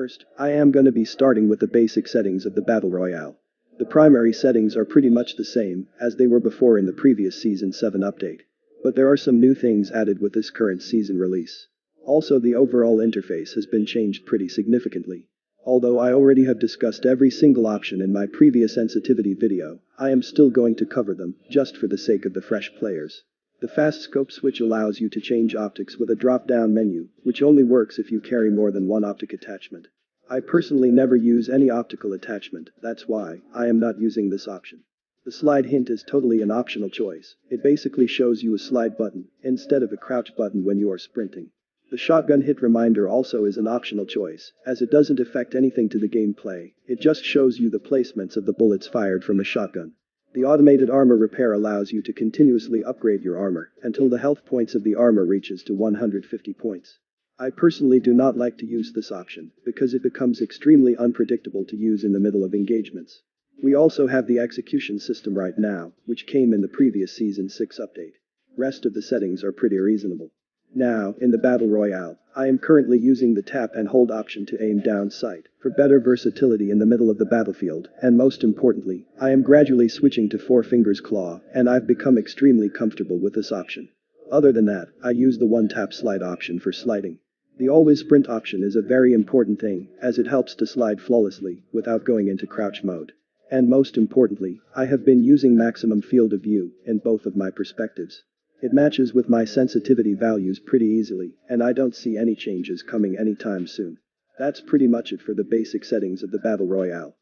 First, I am gonna be starting with the basic settings of the Battle Royale. The primary settings are pretty much the same as they were before in the previous Season 7 update. But there are some new things added with this current season release. Also, the overall interface has been changed pretty significantly. Although I already have discussed every single option in my previous sensitivity video, I am still going to cover them, just for the sake of the fresh players. The fast scope switch allows you to change optics with a drop-down menu, which only works if you carry more than one optic attachment. I personally never use any optical attachment, that's why I am not using this option. The slide hint is totally an optional choice. It basically shows you a slide button, instead of a crouch button when you are sprinting. The shotgun hit reminder also is an optional choice, as it doesn't affect anything to the gameplay, it just shows you the placements of the bullets fired from a shotgun. The automated armor repair allows you to continuously upgrade your armor, until the health points of the armor reaches to 150 points. I personally do not like to use this option, because it becomes extremely unpredictable to use in the middle of engagements. We also have the execution system right now, which came in the previous Season 6 update. Rest of the settings are pretty reasonable. Now, in the Battle Royale, I am currently using the tap and hold option to aim down sight, for better versatility in the middle of the battlefield, and most importantly, I am gradually switching to 4 fingers claw, and I've become extremely comfortable with this option. Other than that, I use the one tap slide option for sliding. The always sprint option is a very important thing, as it helps to slide flawlessly, without going into crouch mode. And most importantly, I have been using maximum field of view in both of my perspectives. It matches with my sensitivity values pretty easily, and I don't see any changes coming anytime soon. That's pretty much it for the basic settings of the Battle Royale.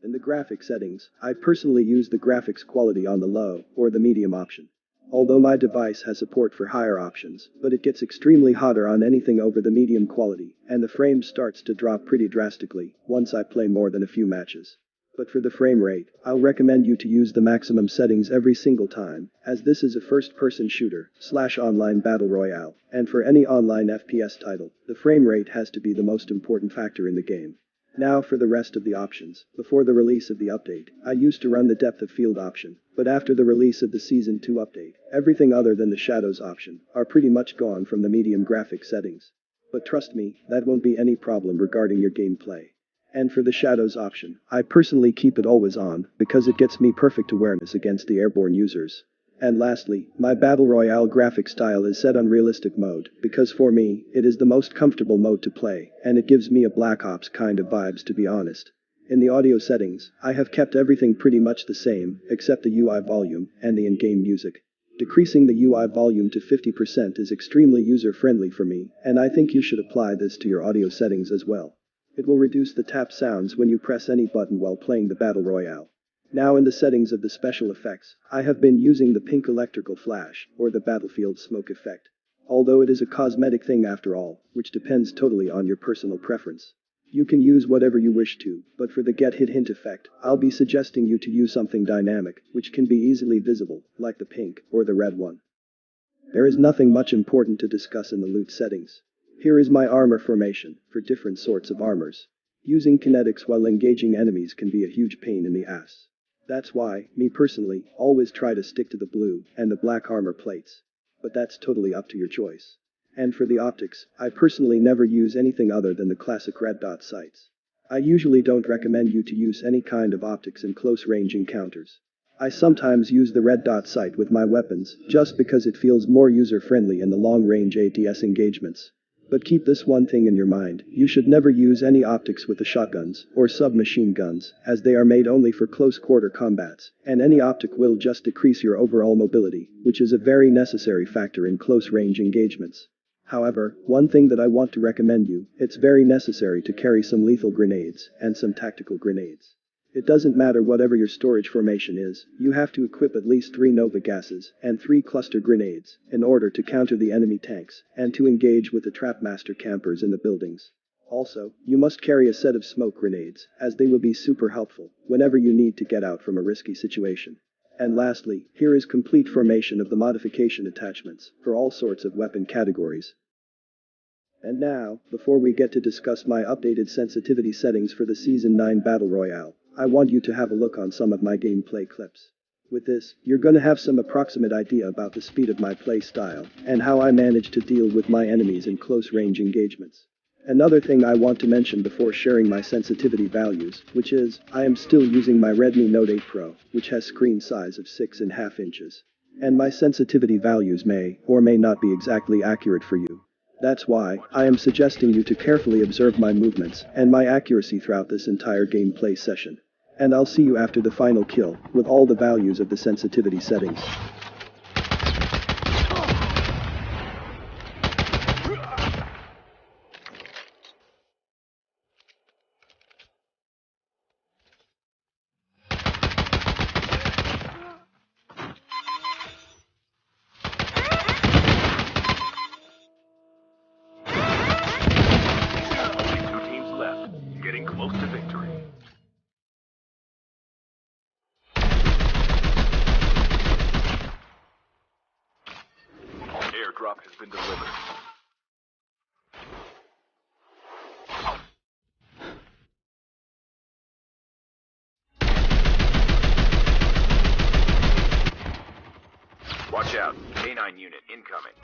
In the graphic settings, I personally use the graphics quality on the low, or the medium option. Although my device has support for higher options, but it gets extremely hotter on anything over the medium quality, and the frame starts to drop pretty drastically once I play more than a few matches. But for the frame rate, I'll recommend you to use the maximum settings every single time, as this is a first-person shooter / online battle royale, and for any online FPS title, the frame rate has to be the most important factor in the game. Now for the rest of the options. Before the release of the update, I used to run the depth of field option, but after the release of the Season 2 update, everything other than the shadows option are pretty much gone from the medium graphic settings. But trust me, that won't be any problem regarding your gameplay. And for the shadows option, I personally keep it always on, because it gets me perfect awareness against the airborne users. And lastly, my Battle Royale graphic style is set on realistic mode, because for me, it is the most comfortable mode to play, and it gives me a Black Ops kind of vibes to be honest. In the audio settings, I have kept everything pretty much the same, except the UI volume, and the in-game music. Decreasing the UI volume to 50% is extremely user-friendly for me, and I think you should apply this to your audio settings as well. It will reduce the tap sounds when you press any button while playing the Battle Royale. Now in the settings of the special effects, I have been using the pink electrical flash, or the battlefield smoke effect. Although it is a cosmetic thing after all, which depends totally on your personal preference. You can use whatever you wish to, but for the get hit hint effect, I'll be suggesting you to use something dynamic, which can be easily visible, like the pink, or the red one. There is nothing much important to discuss in the loot settings. Here is my armor formation, for different sorts of armors. Using kinetics while engaging enemies can be a huge pain in the ass. That's why, me personally, always try to stick to the blue and the black armor plates. But that's totally up to your choice. And for the optics, I personally never use anything other than the classic red dot sights. I usually don't recommend you to use any kind of optics in close range encounters. I sometimes use the red dot sight with my weapons, just because it feels more user-friendly in the long-range ATS engagements. But keep this one thing in your mind, you should never use any optics with the shotguns, or submachine guns, as they are made only for close-quarter combats, and any optic will just decrease your overall mobility, which is a very necessary factor in close-range engagements. However, one thing that I want to recommend you, it's very necessary to carry some lethal grenades, and some tactical grenades. It doesn't matter whatever your storage formation is, you have to equip at least 3 Nova gases, and 3 cluster grenades, in order to counter the enemy tanks, and to engage with the Trapmaster campers in the buildings. Also, you must carry a set of smoke grenades, as they will be super helpful, whenever you need to get out from a risky situation. And lastly, here is complete formation of the modification attachments, for all sorts of weapon categories. And now, before we get to discuss my updated sensitivity settings for the Season 9 Battle Royale, I want you to have a look on some of my gameplay clips. With this, you're gonna have some approximate idea about the speed of my play style, and how I manage to deal with my enemies in close range engagements. Another thing I want to mention before sharing my sensitivity values, which is, I am still using my Redmi Note 8 Pro, which has screen size of 6.5 inches. And my sensitivity values may or may not be exactly accurate for you. That's why I am suggesting you to carefully observe my movements and my accuracy throughout this entire gameplay session. And I'll see you after the final kill, with all the values of the sensitivity settings. Getting close to victory. Airdrop has been delivered. Watch out. K9 unit incoming.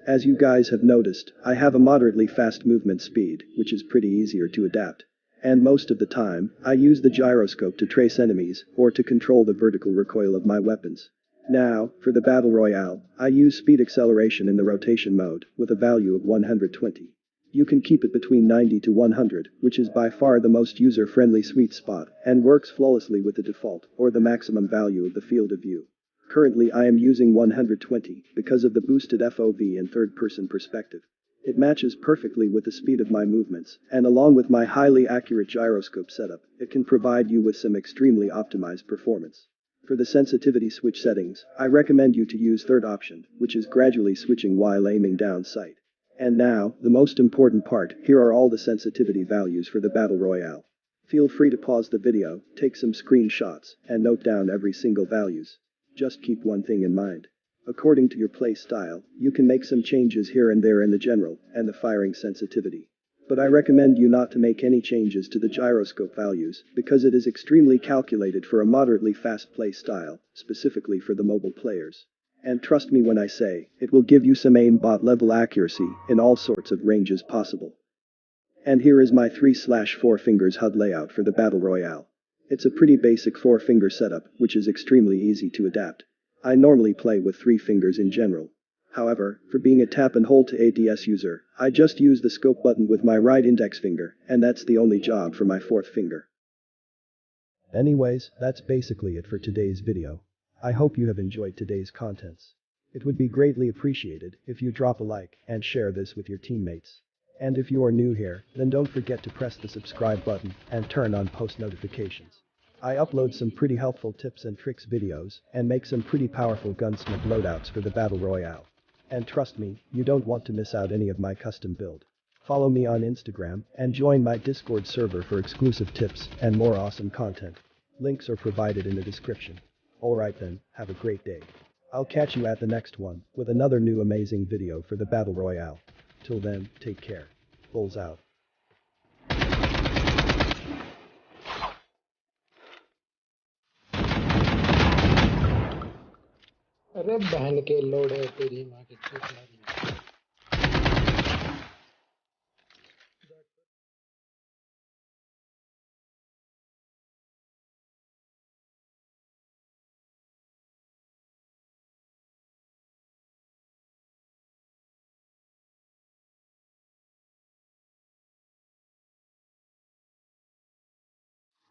As you guys have noticed, I have a moderately fast movement speed, which is pretty easier to adapt. And most of the time, I use the gyroscope to trace enemies, or to control the vertical recoil of my weapons. Now, for the Battle Royale, I use speed acceleration in the rotation mode, with a value of 120. You can keep it between 90 to 100, which is by far the most user-friendly sweet spot, and works flawlessly with the default, or the maximum value of the field of view. Currently I am using 120 because of the boosted FOV and third-person perspective. It matches perfectly with the speed of my movements, and along with my highly accurate gyroscope setup, it can provide you with some extremely optimized performance. For the sensitivity switch settings, I recommend you to use third option, which is gradually switching while aiming down sight. And now, the most important part, here are all the sensitivity values for the Battle Royale. Feel free to pause the video, take some screenshots, and note down every single values. Just keep one thing in mind. According to your play style, you can make some changes here and there in the general and the firing sensitivity. But I recommend you not to make any changes to the gyroscope values, because it is extremely calculated for a moderately fast play style, specifically for the mobile players. And trust me when I say, it will give you some aimbot level accuracy in all sorts of ranges possible. And here is my 3/4 fingers HUD layout for the Battle Royale. It's a pretty basic 4-finger setup, which is extremely easy to adapt. I normally play with 3 fingers in general. However, for being a tap and hold to ADS user, I just use the scope button with my right index finger, and that's the only job for my 4th finger. Anyways, that's basically it for today's video. I hope you have enjoyed today's contents. It would be greatly appreciated if you drop a like and share this with your teammates. And if you are new here, then don't forget to press the subscribe button and turn on post notifications. I upload some pretty helpful tips and tricks videos and make some pretty powerful Gunsmith Loadouts for the Battle Royale. And trust me, you don't want to miss out any of my custom build. Follow me on Instagram and join my Discord server for exclusive tips and more awesome content. Links are provided in the description. Alright then, have a great day. I'll catch you at the next one with another new amazing video for the Battle Royale. Till then, take care. Bulls out. अरे बहन के load है तेरी माँ की चूत मारी।